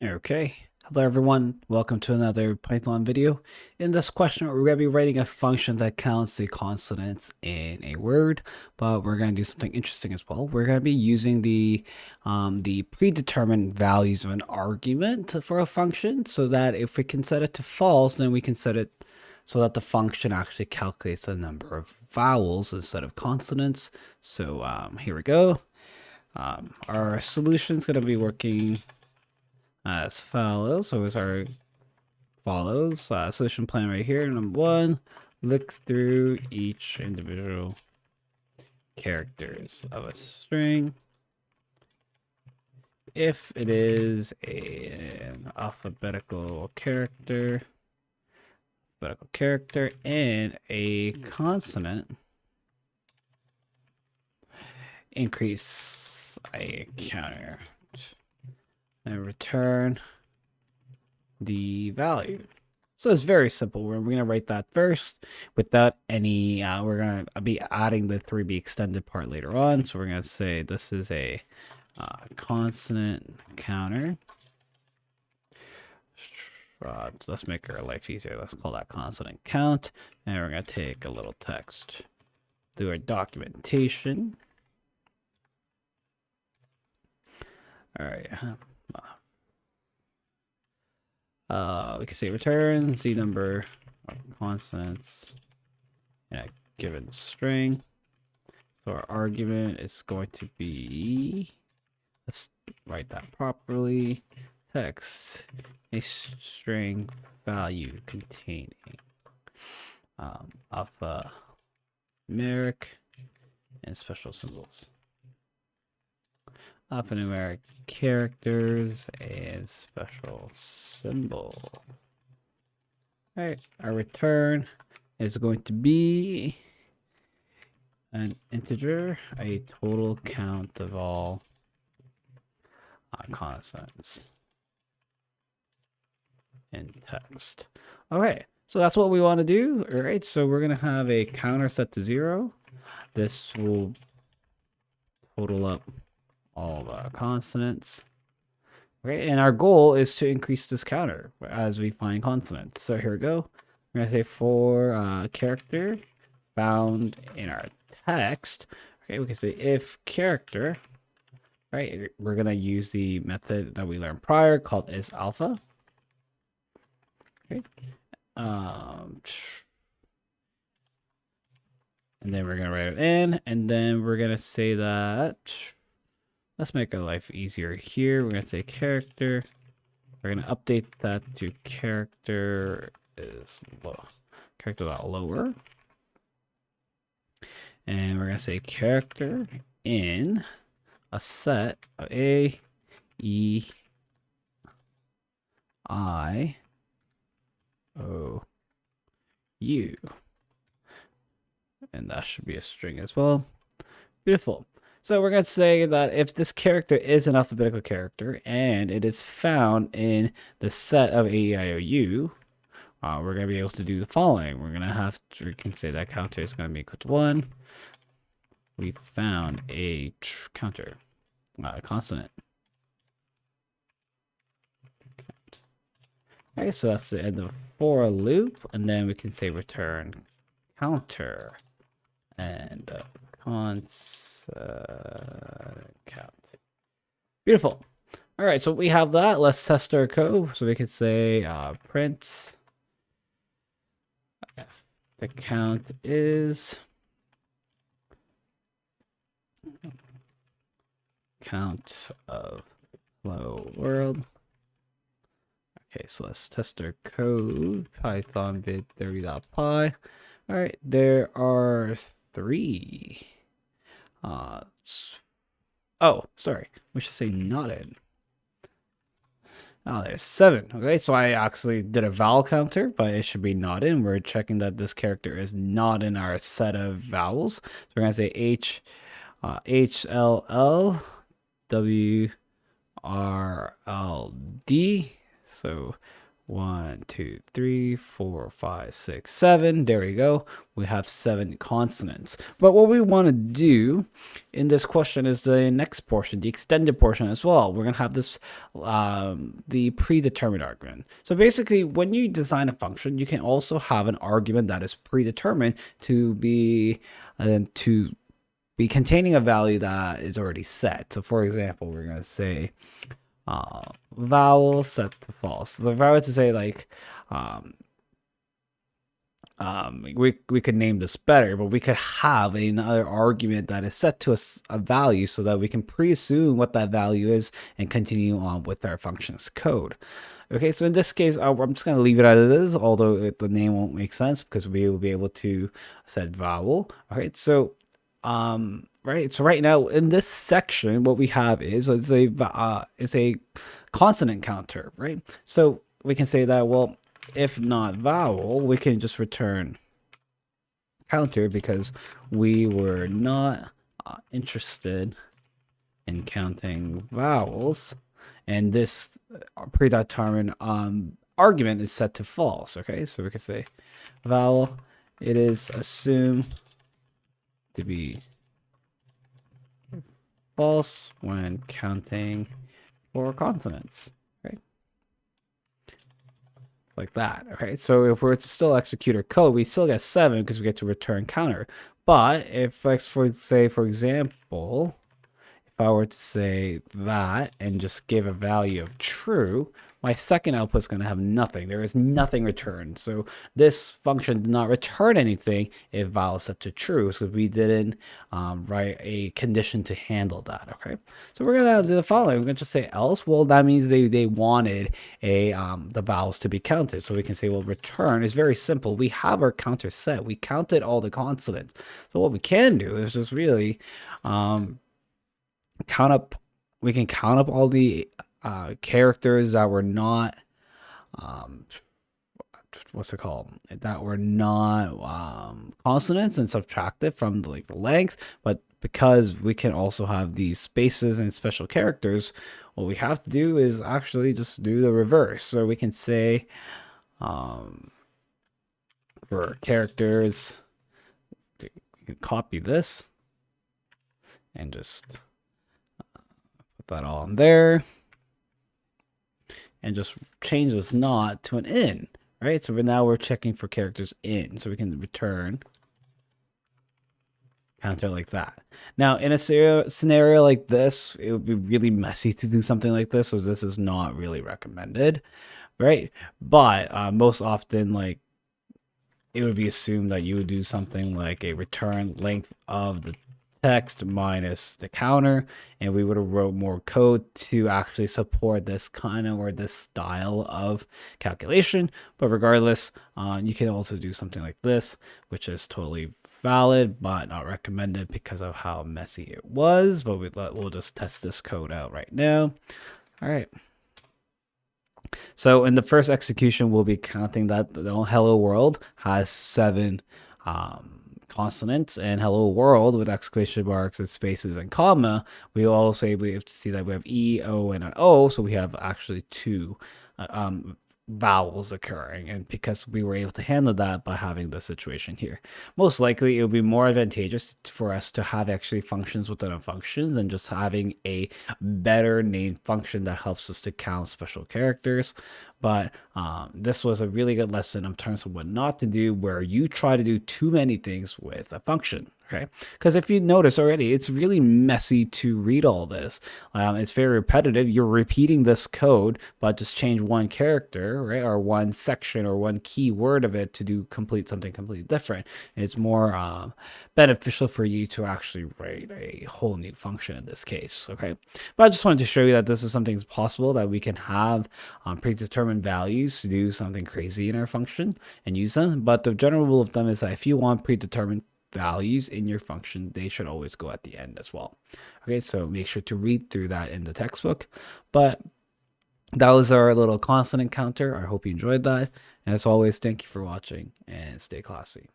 Okay, hello everyone. Welcome to another Python video. In this question, we're going to be writing a function that counts the consonants in a word, but we're going to do something interesting as well. We're going to be using the predetermined values of an argument for a function, so that if we can set it to false, then we can set it so that the function actually calculates the number of vowels instead of consonants. So here we go. Our solution is going to be working as follows. So it's our follows. Solution plan right here. Number one, look through each individual characters of a string. If it is an alphabetical character and a consonant, increase a counter and return the value. So it's very simple. We're going to write that first without any, we're going to be adding the 3b extended part later on. So we're going to say this is a consonant counter. So let's make our life easier. Let's call that consonant count. And we're going to take a little text. Do our documentation. All right. We can say return z number of consonants in a given string. So our argument is going to be, let's write that properly, text a string value containing alphanumeric and special symbols. Alphanumeric characters and special symbol. All right, our return is going to be an integer, a total count of all consonants in text. Okay, so that's what we want to do. All right, so we're going to have a counter set to 0. This will total up all the consonants. Okay, and our goal is to increase this counter as we find consonants. So here we go. We're going to say for character found in our text. Okay, we can say if character, right? We're going to use the method that we learned prior called isAlpha. Okay. And then we're going to write it in, and then we're going to say that, let's make our life easier here. We're going to say character. We're going to update that to character is low. Character.lower. And we're going to say character in a set of A, E, I, O, U. And that should be a string as well. Beautiful. So we're going to say that if this character is an alphabetical character and it is found in the set of A, E, I, O, U, we're going to be able to do the following. We're going to have to, we can say that counter is going to be equal to 1. We found a counter, consonant. Okay, so that's the end of for loop. And then we can say return counter and count. Beautiful. All right, so we have that. Let's test our code. So we can say print if the count is count of hello world. Okay, so let's test our code. Python vid 30.py. All right, there are 3. Oh, sorry. We should say not in. Oh, there's 7. Okay, so I actually did a vowel counter, but it should be not in. We're checking that this character is not in our set of vowels. So we're going to say HLL WRLD. So 1, 2, 3, 4, 5, 6, 7. There we go. We have 7 consonants. But what we want to do in this question is the next portion, the extended portion as well. We're going to have this, the predetermined argument. So basically, when you design a function, you can also have an argument that is predetermined to be containing a value that is already set. So for example, we're going to say vowel set to false. So if I were to say like, we could name this better, but we could have another argument that is set to a value so that we can pre-assume what that value is and continue on with our function's code. Okay, so in this case, I'm just going to leave it as it is, although the name won't make sense because we will be able to set vowel. All right, so right, so right now in this section, what we have is a consonant counter, right? So we can say that, well, if not vowel, we can just return counter because we were not interested in counting vowels, and this predetermined argument is set to false. Okay, so we can say vowel, it is assumed to be false when counting for consonants, right? Like that. Okay, so if we're to still execute our code, we still get 7 because we get to return counter. But if, like, for example, if I were to say that and just give a value of true, my second output is going to have nothing. There is nothing returned. So this function did not return anything if vowel is set to true, because we didn't write a condition to handle that. Okay, so we're going to do the following. We're going to just say else. Well, that means they wanted the vowels to be counted. So we can say, well, return is very simple. We have our counter set. We counted all the consonants. So what we can do is just really count up. We can count up all the characters that were not what's it called, that were not consonants, and subtract it from the length. But because we can also have these spaces and special characters, what we have to do is actually just do the reverse. So we can say for characters, you can copy this and just put that all in there, and just change this not to an in, right? So now we're checking for characters in, so we can return counter like that. Now, in a scenario like this, it would be really messy to do something like this, so this is not really recommended, right? But most often, like, it would be assumed that you would do something like a return length of the text minus the counter, and we would have wrote more code to actually support this kind of, or this style of calculation. But regardless, you can also do something like this, which is totally valid but not recommended because of how messy it was. But we'll just test this code out right now. All right, so in the first execution, we'll be counting that the hello world has 7 consonants, and hello world with exclamation marks and spaces and comma, we also we have to see that we have E, O, and an O, so we have actually 2 vowels occurring, and because we were able to handle that by having the situation here, most likely it would be more advantageous for us to have actually functions within a function than just having a better named function that helps us to count special characters. But this was a really good lesson in terms of what not to do where you try to do too many things with a function. Okay, because if you notice already, it's really messy to read all this. It's very repetitive. You're repeating this code, but just change one character, right, or one section or one key word of it to do something completely different. And it's more beneficial for you to actually write a whole new function in this case. Okay, but I just wanted to show you that this is something possible, that we can have predetermined values to do something crazy in our function and use them. But the general rule of thumb is that if you want predetermined values in your function, they should always go at the end as well. Okay, so make sure to read through that in the textbook. But that was our little consonant counter. I hope you enjoyed that. And as always, thank you for watching, and stay classy.